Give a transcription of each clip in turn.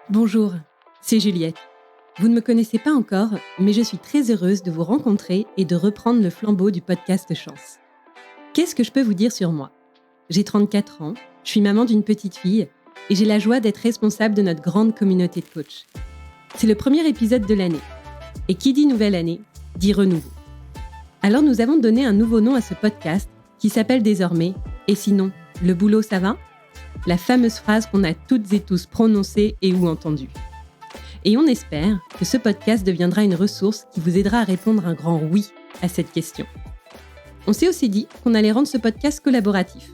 Bonjour, c'est Juliette. Vous ne me connaissez pas encore, mais je suis très heureuse de vous rencontrer et de reprendre le flambeau du podcast Chance. Qu'est-ce que je peux vous dire sur moi ? J'ai 34 ans, je suis maman d'une petite fille et j'ai la joie d'être responsable de notre grande communauté de coachs. C'est le premier épisode de l'année. Et qui dit nouvelle année, dit renouveau. Alors nous avons donné un nouveau nom à ce podcast qui s'appelle désormais « Et sinon, le boulot ça va ?» La fameuse phrase qu'on a toutes et tous prononcée et ou entendue. Et on espère que ce podcast deviendra une ressource qui vous aidera à répondre un grand oui à cette question. On s'est aussi dit qu'on allait rendre ce podcast collaboratif,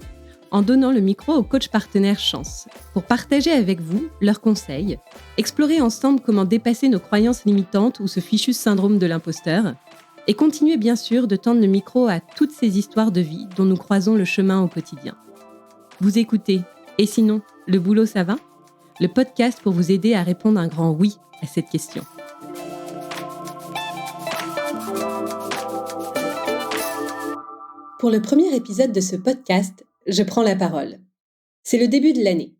en donnant le micro aux coachs partenaires Chance, pour partager avec vous leurs conseils, explorer ensemble comment dépasser nos croyances limitantes ou ce fichu syndrome de l'imposteur, et continuer bien sûr de tendre le micro à toutes ces histoires de vie dont nous croisons le chemin au quotidien. Vous écoutez « Et sinon, le boulot ça va ?» Le podcast pour vous aider à répondre un grand oui à cette question. Pour le premier épisode de ce podcast, je prends la parole. C'est le début de l'année,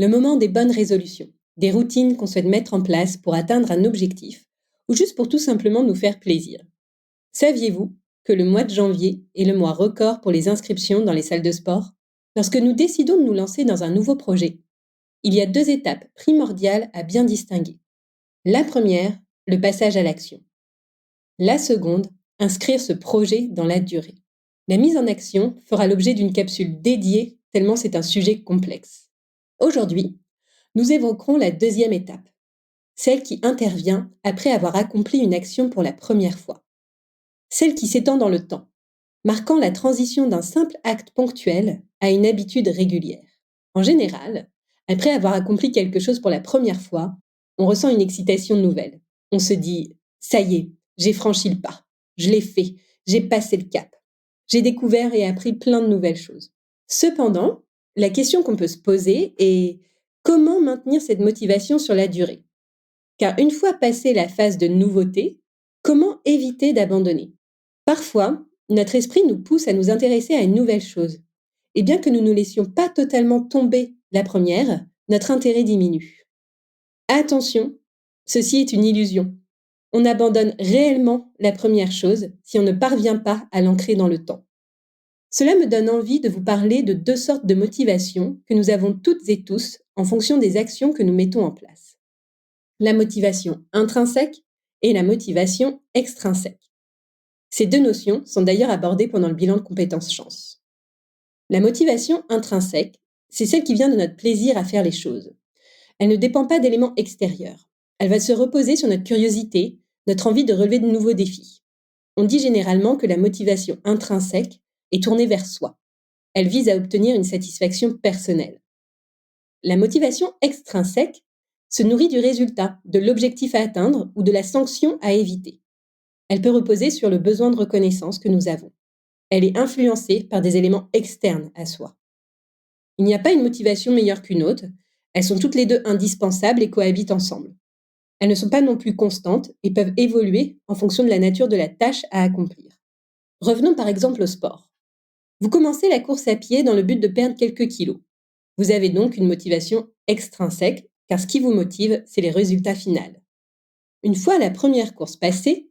le moment des bonnes résolutions, des routines qu'on souhaite mettre en place pour atteindre un objectif ou juste pour tout simplement nous faire plaisir. Saviez-vous que le mois de janvier est le mois record pour les inscriptions dans les salles de sport ? Lorsque nous décidons de nous lancer dans un nouveau projet, il y a 2 étapes primordiales à bien distinguer. La première, le passage à l'action. La seconde, inscrire ce projet dans la durée. La mise en action fera l'objet d'une capsule dédiée tellement c'est un sujet complexe. Aujourd'hui, nous évoquerons la deuxième étape, celle qui intervient après avoir accompli une action pour la première fois. Celle qui s'étend dans le temps, marquant la transition d'un simple acte ponctuel à une habitude régulière. En général, après avoir accompli quelque chose pour la première fois, on ressent une excitation nouvelle. On se dit « ça y est, j'ai franchi le pas, je l'ai fait, j'ai passé le cap, j'ai découvert et appris plein de nouvelles choses ». Cependant, la question qu'on peut se poser est « comment maintenir cette motivation sur la durée ?» Car une fois passée la phase de nouveauté, comment éviter d'abandonner ? Parfois, notre esprit nous pousse à nous intéresser à une nouvelle chose. Et bien que nous ne laissions pas totalement tomber la première, notre intérêt diminue. Attention, ceci est une illusion. On abandonne réellement la première chose si on ne parvient pas à l'ancrer dans le temps. Cela me donne envie de vous parler de 2 sortes de motivation que nous avons toutes et tous en fonction des actions que nous mettons en place. La motivation intrinsèque et la motivation extrinsèque. Ces 2 notions sont d'ailleurs abordées pendant le bilan de compétences Chance. La motivation intrinsèque, c'est celle qui vient de notre plaisir à faire les choses. Elle ne dépend pas d'éléments extérieurs. Elle va se reposer sur notre curiosité, notre envie de relever de nouveaux défis. On dit généralement que la motivation intrinsèque est tournée vers soi. Elle vise à obtenir une satisfaction personnelle. La motivation extrinsèque se nourrit du résultat, de l'objectif à atteindre ou de la sanction à éviter. Elle peut reposer sur le besoin de reconnaissance que nous avons. Elle est influencée par des éléments externes à soi. Il n'y a pas une motivation meilleure qu'une autre, elles sont toutes les 2 indispensables et cohabitent ensemble. Elles ne sont pas non plus constantes et peuvent évoluer en fonction de la nature de la tâche à accomplir. Revenons par exemple au sport. Vous commencez la course à pied dans le but de perdre quelques kilos. Vous avez donc une motivation extrinsèque, car ce qui vous motive, c'est les résultats finaux. Une fois la première course passée,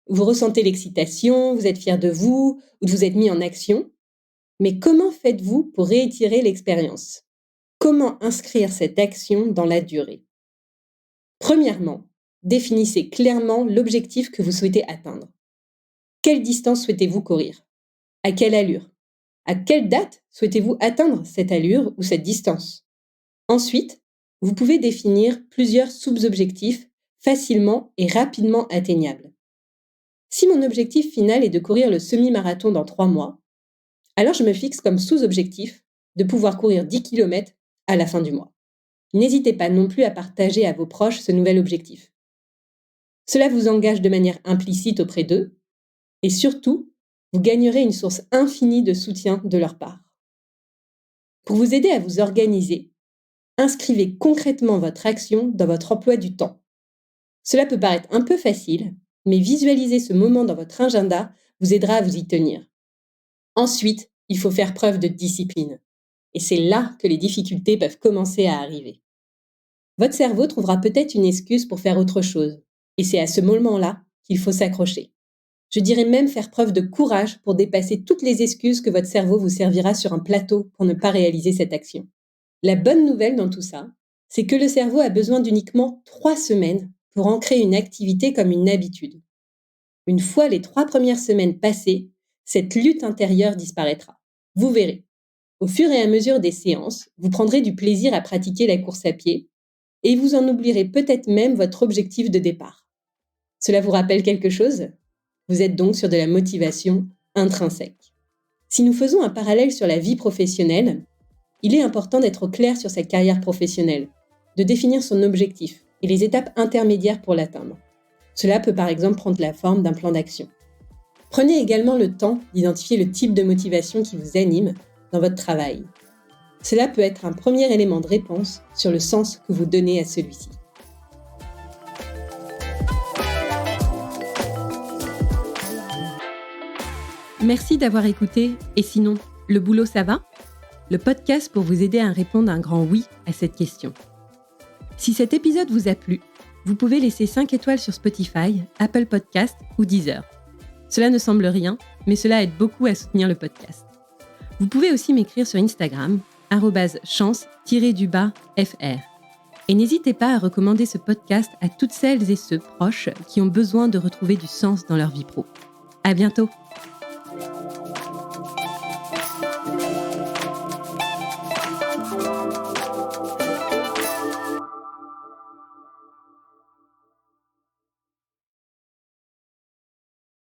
vous ressentez l'excitation, vous êtes fier de vous, ou vous êtes mis en action. Mais comment faites-vous pour réitérer l'expérience ? Comment inscrire cette action dans la durée ? Premièrement, définissez clairement l'objectif que vous souhaitez atteindre. Quelle distance souhaitez-vous courir ? À quelle allure ? À quelle date souhaitez-vous atteindre cette allure ou cette distance ? Ensuite, vous pouvez définir plusieurs sous-objectifs facilement et rapidement atteignables. Si mon objectif final est de courir le semi-marathon dans 3 mois, alors je me fixe comme sous-objectif de pouvoir courir 10 km à la fin du mois. N'hésitez pas non plus à partager à vos proches ce nouvel objectif. Cela vous engage de manière implicite auprès d'eux et surtout, vous gagnerez une source infinie de soutien de leur part. Pour vous aider à vous organiser, inscrivez concrètement votre action dans votre emploi du temps. Cela peut paraître un peu facile, mais visualiser ce moment dans votre agenda vous aidera à vous y tenir. Ensuite, il faut faire preuve de discipline. Et c'est là que les difficultés peuvent commencer à arriver. votre cerveau trouvera peut-être une excuse pour faire autre chose. Et c'est à ce moment-là qu'il faut s'accrocher. Je dirais même faire preuve de courage pour dépasser toutes les excuses que votre cerveau vous servira sur un plateau pour ne pas réaliser cette action. La bonne nouvelle dans tout ça, c'est que le cerveau a besoin d'uniquement 3 semaines pour ancrer une activité comme une habitude. Une fois les 3 premières semaines passées, cette lutte intérieure disparaîtra. Vous verrez. Au fur et à mesure des séances, vous prendrez du plaisir à pratiquer la course à pied et vous en oublierez peut-être même votre objectif de départ. Cela vous rappelle quelque chose ? Vous êtes donc sur de la motivation intrinsèque. Si nous faisons un parallèle sur la vie professionnelle, il est important d'être au clair sur sa carrière professionnelle, de définir son objectif et les étapes intermédiaires pour l'atteindre. Cela peut par exemple prendre la forme d'un plan d'action. Prenez également le temps d'identifier le type de motivation qui vous anime dans votre travail. Cela peut être un premier élément de réponse sur le sens que vous donnez à celui-ci. Merci d'avoir écouté « Et sinon, le boulot ça va ?» Le podcast pour vous aider à répondre un grand oui à cette question. Si cet épisode vous a plu, vous pouvez laisser 5 étoiles sur Spotify, Apple Podcasts ou Deezer. Cela ne semble rien, mais cela aide beaucoup à soutenir le podcast. Vous pouvez aussi m'écrire sur Instagram, @chance_fr. Et n'hésitez pas à recommander ce podcast à toutes celles et ceux proches qui ont besoin de retrouver du sens dans leur vie pro. À bientôt!